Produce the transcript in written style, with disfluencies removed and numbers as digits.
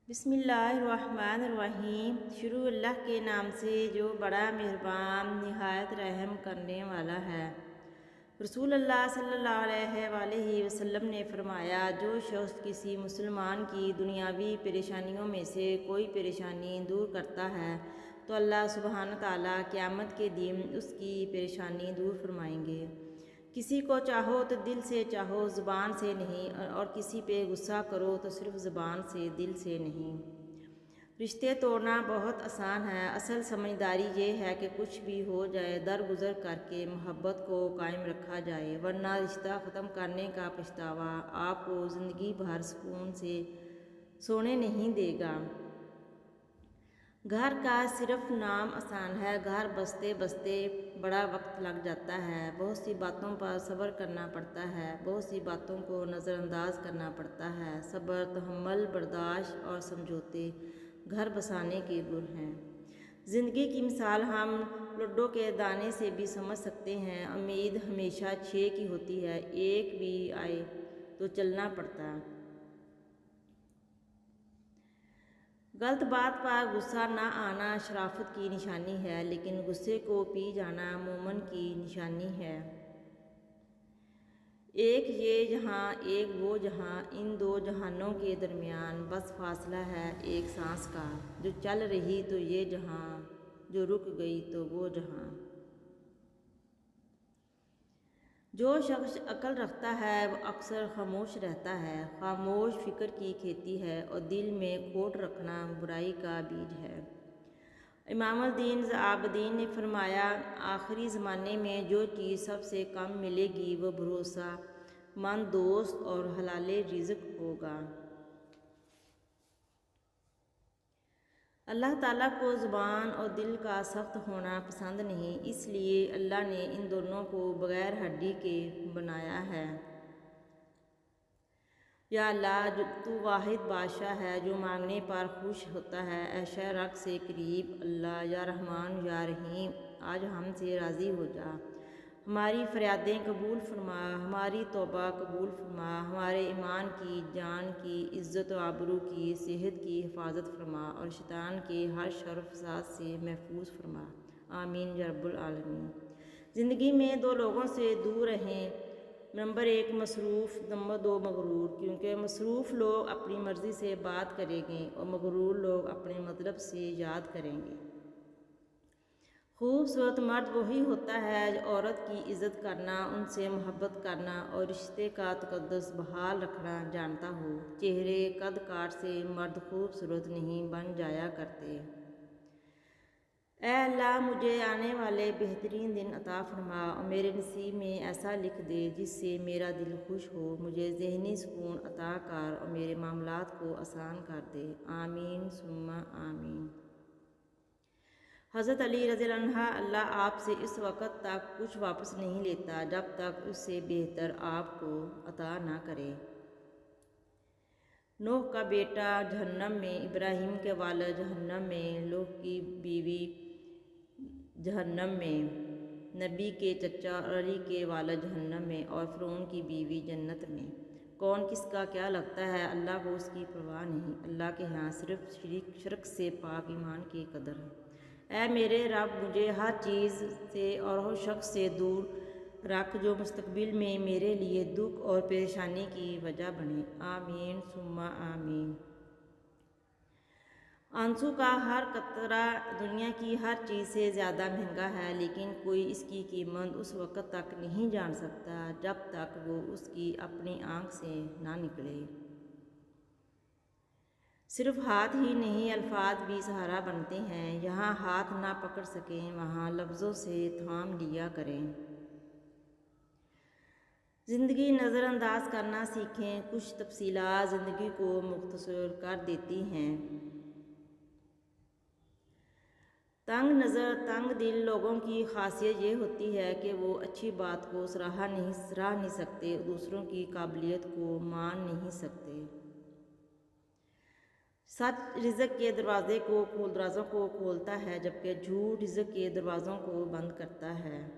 बिस्मिल्लाहिर्रहमानिर्रहीम। शुरू अल्लाह के नाम से जो बड़ा मेहरबान निहायत रहम करने वाला है। रसूल अल्लाह सल्लल्लाहु अलैहि वसल्लम ने फरमाया, जो शख्स किसी मुसलमान की दुनियावी परेशानियों में से कोई परेशानी दूर करता है तो अल्लाह सुब्हान ताला क़यामत के दिन उसकी परेशानी दूर फरमाएंगे। किसी को चाहो तो दिल से चाहो, ज़ुबान से नहीं, और किसी पे गुस्सा करो तो सिर्फ ज़ुबान से, दिल से नहीं। रिश्ते तोड़ना बहुत आसान है, असल समझदारी ये है कि कुछ भी हो जाए दरगुजर करके मोहब्बत को कायम रखा जाए, वरना रिश्ता ख़त्म करने का पछतावा आपको ज़िंदगी भर सुकून से सोने नहीं देगा। घर का सिर्फ नाम आसान है, घर बसते बसते बड़ा वक्त लग जाता है। बहुत सी बातों पर सब्र करना पड़ता है, बहुत सी बातों को नज़रअंदाज करना पड़ता है। सब्र, तहम्मुल, बर्दाश्त और समझौते घर बसाने के गुर हैं। ज़िंदगी की मिसाल हम लड्डू के दाने से भी समझ सकते हैं। उम्मीद हमेशा 6 की होती है, एक भी आए तो चलना पड़ता है। गलत बात पर गुस्सा ना आना शराफत की निशानी है, लेकिन गुस्से को पी जाना मोमन की निशानी है। एक ये जहाँ एक वो जहाँ, इन दो जहानों के दरमियान बस फासला है एक सांस का। जो चल रही तो ये जहाँ, जो रुक गई तो वो जहाँ। जो शख्स अक्ल रखता है वह अक्सर खामोश रहता है। खामोश फिक्र की खेती है और दिल में खोट रखना बुराई का बीज है। इमामुद्दीन आबदीन ने फरमाया, आखिरी ज़माने में जो चीज़ सबसे कम मिलेगी वह भरोसामंद दोस्त और हलाले रिज़्क होगा। अल्लाह ताला को ज़ुबान और दिल का सख्त होना पसंद नहीं, इसलिए अल्लाह ने इन दोनों को बग़ैर हड्डी के बनाया है। या अल्लाह, तू वाहिद बादशाह है जो मांगने पर खुश होता है। ऐशा रख से करीब अल्लाह, या रहमान या रहीम, आज हमसे राज़ी हो जा। हमारी फ़रियादें कबूल फरमा, हमारी तौबा कबूल फरमा, हमारे ईमान की, जान की, इज़्ज़त व आबरू की, सेहत की हिफाजत फरमा और शैतान के हर शर फसाद से महफूज फरमा। आमीन या रब्बुल आलमीन। ज़िंदगी में दो लोगों से दूर रहें। नंबर 1 मसरूफ़, नंबर 2 मगरूर। क्योंकि मसरूफ़ लोग अपनी मर्ज़ी से बात करेंगे और मगरूर लोग अपने मतलब से याद करेंगे। खूबसूरत मर्द वही होता है जो औरत की इज़्ज़त करना, उनसे मोहब्बत करना और रिश्ते का तक़द्दुस बहाल रखना जानता हो। चेहरे कद काट से मर्द खूबसूरत नहीं बन जाया करते। ऐ अल्लाह, मुझे आने वाले बेहतरीन दिन अता फरमा और मेरे नसीब में ऐसा लिख दे जिससे मेरा दिल खुश हो। मुझे ज़हनी सुकून अता कर और मेरे मामलात को आसान कर दे। आमीन सुम्मा आमीन। हज़रत अली रज़ियल्लाहु अन्हु, अल्लाह आपसे इस वक़्त तक कुछ वापस नहीं लेता जब तक उससे बेहतर आपको अता ना करे। नूह का बेटा जहन्नम में, इब्राहीम के वालिद जहन्नम में, लूत की बीवी जहन्नम में, नबी के चचा और अली के वालिद जहन्नम में और फ़िरौन की बीवी जन्नत में। कौन किसका क्या लगता है, अल्लाह को उसकी परवाह नहीं। अल्लाह के यहाँ सिर्फ शिरक से पाक ईमान की कदर है। ऐ मेरे रब, मुझे हर चीज़ से और हर शख्स से दूर रख जो मुस्तकबिल में मेरे लिए दुख और परेशानी की वजह बने। आमीन सुम्मा आमीन। आंसू का हर कतरा दुनिया की हर चीज़ से ज़्यादा महंगा है, लेकिन कोई इसकी कीमत उस वक़्त तक नहीं जान सकता जब तक वो उसकी अपनी आँख से ना निकले। सिर्फ हाथ ही नहीं, अल्फाज भी सहारा बनते हैं। यहाँ हाथ ना पकड़ सकें वहाँ लफ्ज़ों से थाम लिया करें। ज़िंदगी नज़रअंदाज करना सीखें, कुछ तफसीलात ज़िंदगी को मुख्तसर कर देती हैं। तंग नज़र, तंग दिल लोगों की खासियत ये होती है कि वो अच्छी बात को सराह नहीं सकते, दूसरों की काबिलियत को मान नहीं सकते। सच रिज़्क़ के दरवाज़ों को खोलता है, जबकि झूठ रिज़्क़ के दरवाज़ों को बंद करता है।